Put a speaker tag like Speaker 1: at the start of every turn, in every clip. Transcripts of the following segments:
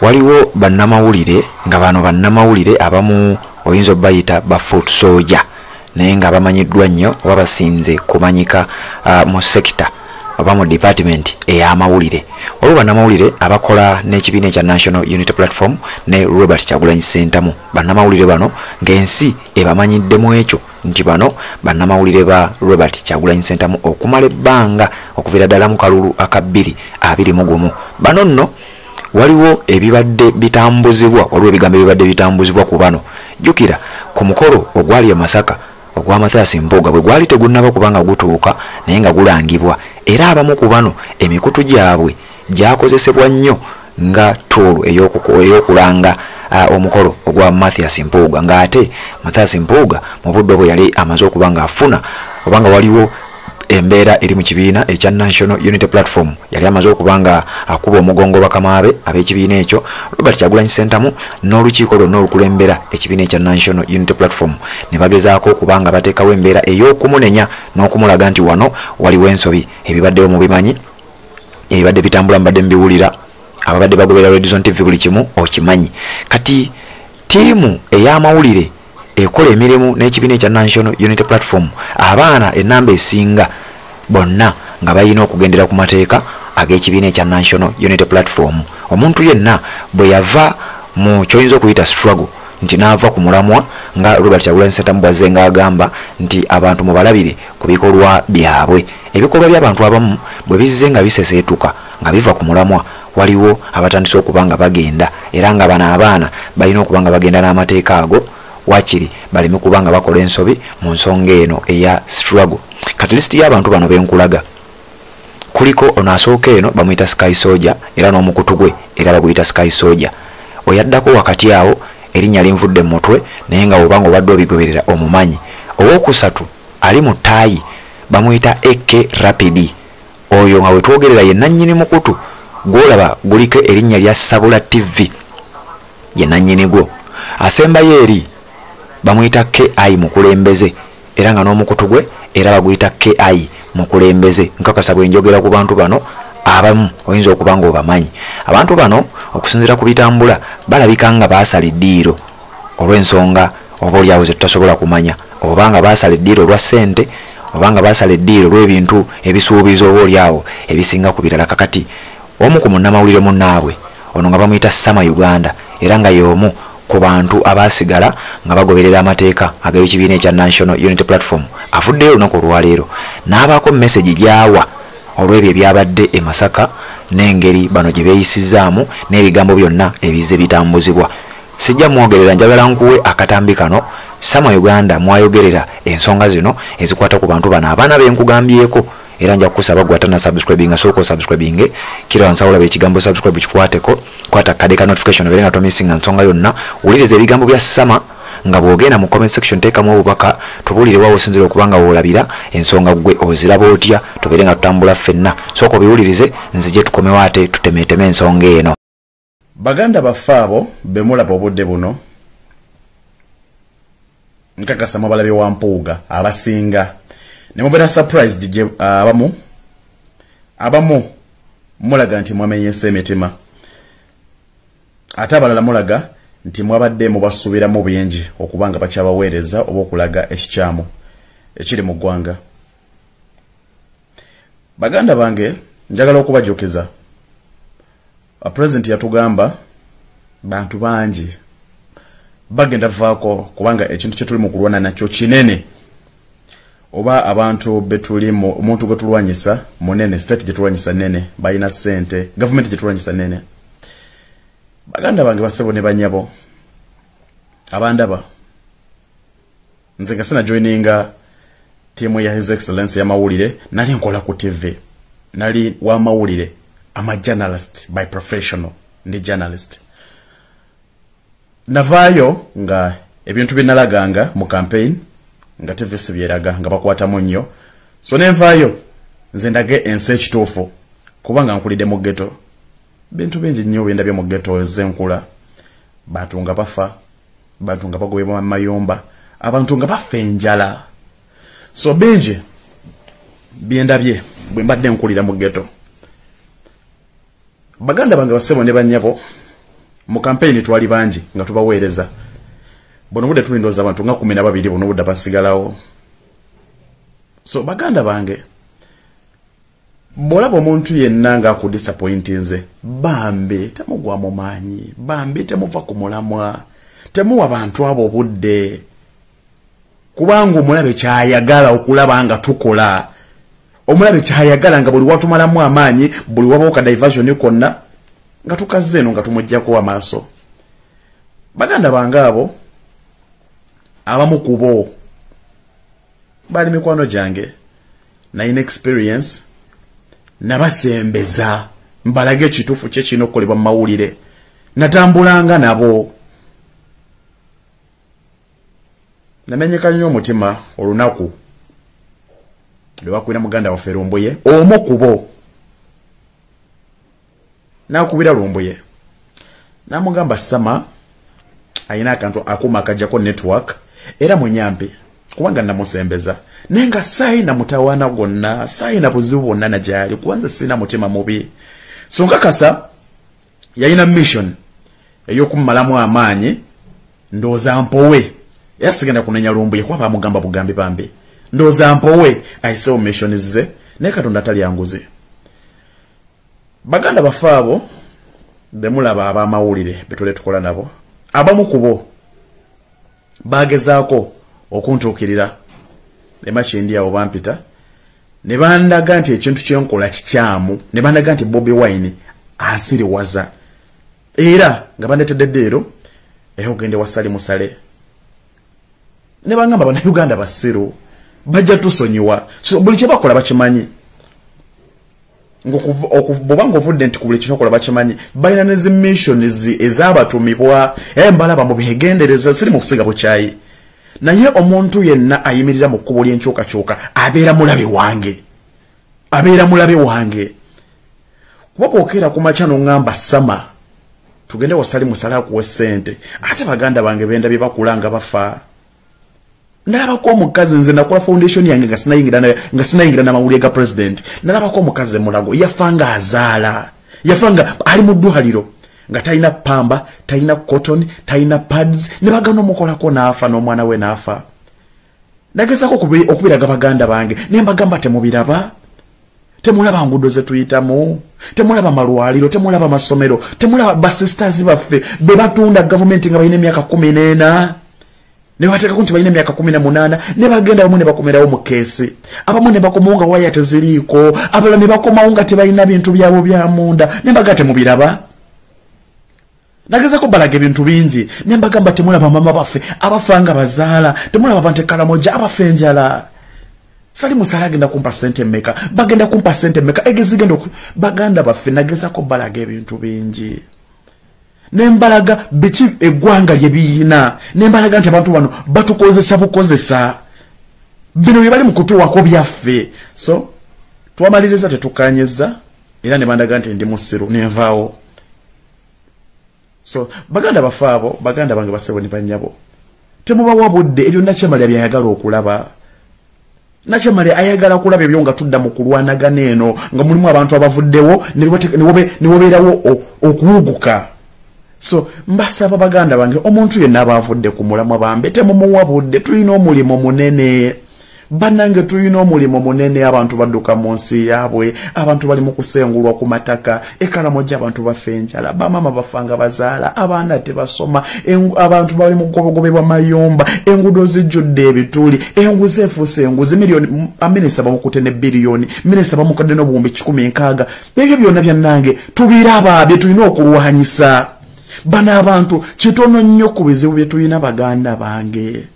Speaker 1: waliwo bannamawulire nga bano bannamawulire abamu oyinza bayita ba foot soldier naye nga bamanyiddwa nnyo oba basinze kumanyika mu sector oba mu department ey'amawulire. Waliwo bannamawulire abakola n'ekibiina ekya National Unity Platform ne Robert Kyagulanyi Ssentamu. Bannamawulire bano ng'ensi ebamanyiddemu ekyo nti bano bannamawulire ba Robert Kyagulanyi Ssentamu okumala ebbanga okuviira ddala mu kalulu aka 2021. Bano nno waliwo ebibadde bitambuzibwa, waliwo ebigambo ebibadde bitambuzibwa ku bano. Jjukira ku mukolo ogwali e Masaka ogwa Mathias Mpuuga bwe gwali tegunnaba kubanga gutuuka naye nga gulangibwa, era abamu ku bano emikutu gyabwe gyakozesebwa nnyo nga toolu ey'okulanga omukolo ogwa Mathias Mpuuga, ng'ate Mathias Mpuuga mu budde bwe yali amaze okuba ng'afuna obanga waliwo embeera eri mu kibiina ekya National Unity Platform, yali amaze okuba nga akuba omugongo bakamaabe ab'ekibiina ekyo Robert Kyagulanyi Ssentamu n'olukiiko lwonna olukulembera ekibiina ekya National Unity Platform ne bagezaako okuba nga bateekawo embeera ey'okumunenya n'okumulaga nti wano waliwo ensobi. Ebibaddeyo mu bimanyi, ebibadde bitambula mbadde mbiwulira, ababadde bagoberera Red Zone TV buli kimu okimanyi. Kati ttiimu ey'amawulire ekola emirimu n'ekibiina ekya National Unity Platform, abaana ennamba esinga bonna nga balina okugendera ku mateeka ag'ekibiina ekya National Unity Platform. Omuntu yenna bwe yava mu kyoyinza okuyita struggle nti n'ava ku mulamwa nga Robert Kyagulanyi Ssentamu bw'azze ng'agamba nti abantu mubalabire ku bikolwa byabwe. Ebikolwa by'abantu abamu bwe bizze nga biseseetuka nga biva ku mulamwa, waliwo abatandise okuba nga bagenda, era nga bano abaana balina okuba nga bagenda n'amateeka ago wakiri baleme kuba nga bakola ensobi mu nsonga eno eya struggle. Kati lisiti y'abantu bano benkulaga kuliko ono asooka eno bamuyita Sky Soldier era n'omukutu gwe era baguyita Sky Soldier. Oyaddako wakati awo erinnya linvudde mu mutwe naye nga obanga obadde obigoberera omumanyi. Owookusatu ali mu taayi bamuyita AK Rapid. Oyo nga wetwogerera ye nannyini mukutu gwolaba guliko erinnya lya Sabula TV, ye nannyini gwo. Asembayo eri bamuyita KI mukulembeze era nga n'omukutu gwe era baguyita KI mukulembeze. Nkakasa bwe njogera ku bantu bano abamu oyinza okuba nga obamanyi. Abantu bano okusinziira ku bitambula balabika nga baasala eddiiro olw'ensonga oba oliawo ze tutasobola kumanya, obanga baasala eddiiro olwa ssente obanga baasala eddiiro olw'ebintu ebisuubizo oba oliawo ebisinga ku birala. Kakati omu ku munnamawulire munnaabwe ono nga bamuyita Sama Uganda era nga y'omu ku bantu abasigala nga bagoberera amateeka ag'ekibiina ekya National Unity Platform afuddeyo olunaku olwaleero n'abaako message gyawa olw'ebyo ebyabadde e Masaka n'engeri bano gye beeyisizaamu n'ebigambo byonna ebizze bitambuzibwa. Sijja mwogerera, njagala nkuwe akatambi kano. Sama Uganda mwayogerera ensonga zino ezikwata ku bantu bano abaana benkugambyeko, era nja kukusaba gwata na subscribing asoko subscribing kila wansawula bekigambo subscribe kikwateko kwata kadeka notification berenga to missing nsonga yonna ulirize ebigambo bya Sama nga bwogenda mu comment section tekamu obubaka tubulire wawo sinzira okubanga wolabira ensonga gwe oziraba otya tuberenga tutambula ffenna soko biwulirize nzije tukomewo ate tutemeteme ensonga eno.
Speaker 2: Baganda bafaabo bemulaba obudde buno nkakasa mubalabe wa Mpuuga abasinga ne mubera surprise DJ abamu mulaga nti mwamenyese emitima ate abalala mulaga nti mwabadde mubasuubira mu bingi okubanga bakyabaweereza oba okulaga ekikyamu ekiri mu ggwanga. Baganda bange njagala okubajjukiza President yatugamba bantu bangi bagenda vaako kubanga ekintu kye tuli mu kulwana nakyo kinene oba abantu betuli omuntu gwe tulwanyisa munene, state gye tulwanyisa nene, balina ssente, government gye tulwanyisa nene. Baganda bange basebo ne banyabo abandaba nze nga sina joininga timu ya His Excellency ya mawulire, nali nkola ku TV, nali wa mawulire, ama journalist by professional, ndi journalist. Navayo nga ebintu binalaganga mu campaign nga TV sibyeraga nga bakwatamu nnyo, so nenvayo nze ndage ensi ekituufu kubanga nkulide mu ghetto. Bintu bingi nnyo byendabye mu ghetto ezenkula, bantu nga bafa, bantu nga bagobebwa mu mayumba, abantu nga bafa enjala. So bingi byendabye bwe mbadde nkulira mu ghetto. Baganda bange basebo ne banyabo mu campaign twali banji nga tubaweereza bono budde tulindoza abantu nga 12 bono budde basigalawo. So baganda bange bolabo omuntu yenna nga ku disappoint nze bambi temugwa mu maanyi bambi temuva ku mulamwa temuwa abantu abo budde kubanga omulabe kyayagala okulaba nga tukola omulabe kyayagala nga buli watumalamu amaanyi buli wabawo ka diversion konna nga tukazze eno nga tumujjako amaaso. Baganda bange abo abamu kubo bali mikwano gyange nine experience nabasembeza mbalage ekituufu kye kino okukolebwa mu mawulire natambulanga nabo namenyeka nnyo omutima olunaku lwe bakwira muganda waffe Lumbuye omu kubo nakubira Lumbuye namugamba Sama ayina akantu akuma akajjako network era munyambe kubanga namusembeza nenga sayina mutawana gonna sayina buzibu bonna najali kubanza sina mutima mubi so nkakasa yayina mission eyokumalamu amaanyi ndoza mpowe yasigenda kunenya Lumbuye kwa bamugamba bugambi bambi ndoza mpowe aise mission ze ne Katonda tali yanguze. Baganda bafaabo bemulaba abamawulire betule tukola nabo abamu kubo bagezaako okuntuukirira emakyindi awo bampita ne bandaga nti ekintu kyenkola kikyamu ne bandaga nti Bobi Wine asiriwaza era nga bandetedde ddeero ogende wasali musale ne bangamba bana Uganda basiru bajja tusonyiwa so buli kye bakola bakimanyi ngokubanga ovudde nti ku buli kye bakola bakimanyi balina ne zi missions ezabatumibwa embalaba mu bigendereza siri mu kusiga bukyayi naye omuntu yenna ayimirira mu kkubo ly'enkyukakyuka abeera mulabe wange kuba bw'okeera ku makya n'oŋŋamba Sama tugende wasali musala akuwa ssente ate baganda bange bendabye bakulanga bafa nalabako omukazi nze nakola foundation yange nga sinayingira n'amawulire ga president nalabako omukazi mulago yafanga azaala yafanga ali mu ddwaliro nga talina pamba talina cotton talina pads ne bagana omukolako n'afa n'omwana we n'afa nagezako okubiraga baganda bange ne mbagamba temubiraba temulaba ngudo ze tuyitamu temulaba malwaliro temulaba masomero temulaba basisters baffe be batunda government nga balina emyaka 14 ne bateka kunti balina emyaka 18 ne bagenda bamu ne bakomerawo mu keesi abamu ne bakomonga waya teziriiko abala ne bakomawo nga tebalina bintu byabo bya munda ne bagate mubiraba nagezako balaga ebintu bingi ne mbagamba temulaba mama baffe abafanga bazaala temulaba bante kalamoja abafe enjala sali musala agenda kumpa sente mmeka bagenda kumpa sente mmeka egezigenda baganda baffe nagezako balaga ebintu bingi nembalaga biki eggwanga lye biyina nembalaga nti abantu bano batukozesa bukozesa bino bye bali mu kutuwako byaffe so twamaliriza tetukanyeza era ne bandaga nti ndi musiru nenvaawo so baganda bafaabo baganda bange basebo ne banyabo temubawa budde ebyo Nakyamale byayagala okulaba Nakyamale ayagala kulaba ebyo nga tudda mu kulwanagana eno nga mulimu abantu abavuddewo ne wobeerawo okuwuguka. So mbasaba baganda bange omuntu yenna abavudde ku mulamwa bambe temumuwa budde tulina omulimo munene banange tulina omulimo munene abantu badduka mu nsi yaabwe abantu bali mu kusengulwa ku mataka ekalamoja abantu bafenjala bamama bafanga bazaala abaana tebasoma abantu bali mu gobogobebwa mayumba engudo zijjudde ebituli enguzi efuuse enguzi milioni aminisa bamukutene biliyoni minisa bamukadde n'obuwumbi 16 ebyo byonna byannange tubiraba bye tulina okulwanyisa bana abantu kitono nnyo ku bizibu bye tulina baganda bange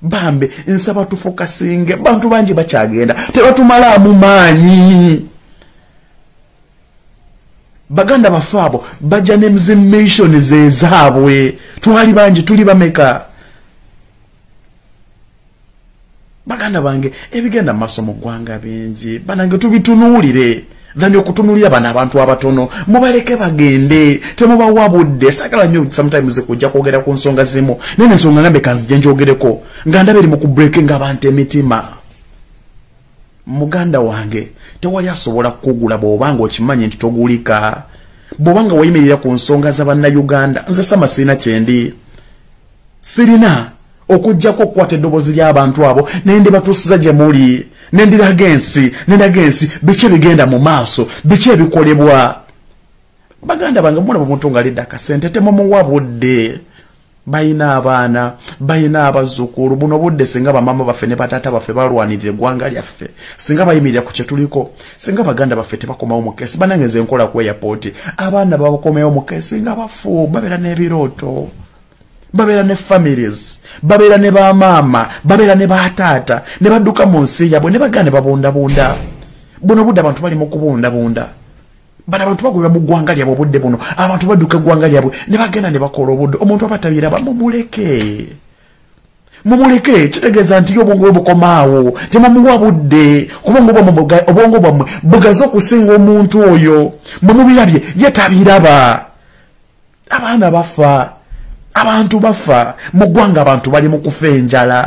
Speaker 2: bambe nsaba tufokasinge bantu bangi bakyagenda tebatumala mu maanyi baganda bafaabo bajja ne mission zezaabwe twali bangi tuli bameka baganda bange ebigenda masomo gwanga bingi banange tubitunuulire dhani okutunulira bana abantu abatono mubaleke bagende temubawa budde sakala nnyo sometimes kujja kwogera ku nsonga zimu nene nsonga ngambe kanzije njogereko nga ndabiri mu kubreaking abantu emitima muganda wange tewali asobola kugula bw'obanga okimanyi nti togulika bobanga wayimirira ku nsonga za bannayuganda nze Samasina kyendi sirina okujjako okukwata eddoboozi ly'abantu abo nendi batuusiza gye muli nendiraga ensi biki ebigenda mu maaso biki ebikolebwa baganda bange mwana bamutungalidde akasente temumuwa budde bayina abaana bayina abazzukulu buno budde singa bamama baffe ne bataata baffe balwanirira eggwanga lyaffe singa bayimirira ku kyetuliko singa baganda baffe tebakomawo mu keesi banangeze enkola ku airport abaana babakomewo mu keesi nga bafu babeera n'ebirooto babeera ne families babeera ne bamaama babeera ne bataata ne badduka mu nsi yabwe ne baganda babundabunda buno budde abantu bali mu kubundabunda bana abantu bagwira mu ggwanga lyabwe obudde buno abantu badduka eggwanga lyabwe ne bagenda ne bakola obudde omuntu abatabiraba mumuleke kitegeeza nti obwongo bwe bukomaawo temumuwa budde kubanga obwongo bwammwe bugaze okusinga omuntu oyo mwe mubirabye ye tabiraba abaana bafa abantu bafa mu ggwanga abantu bali mu kufa enjala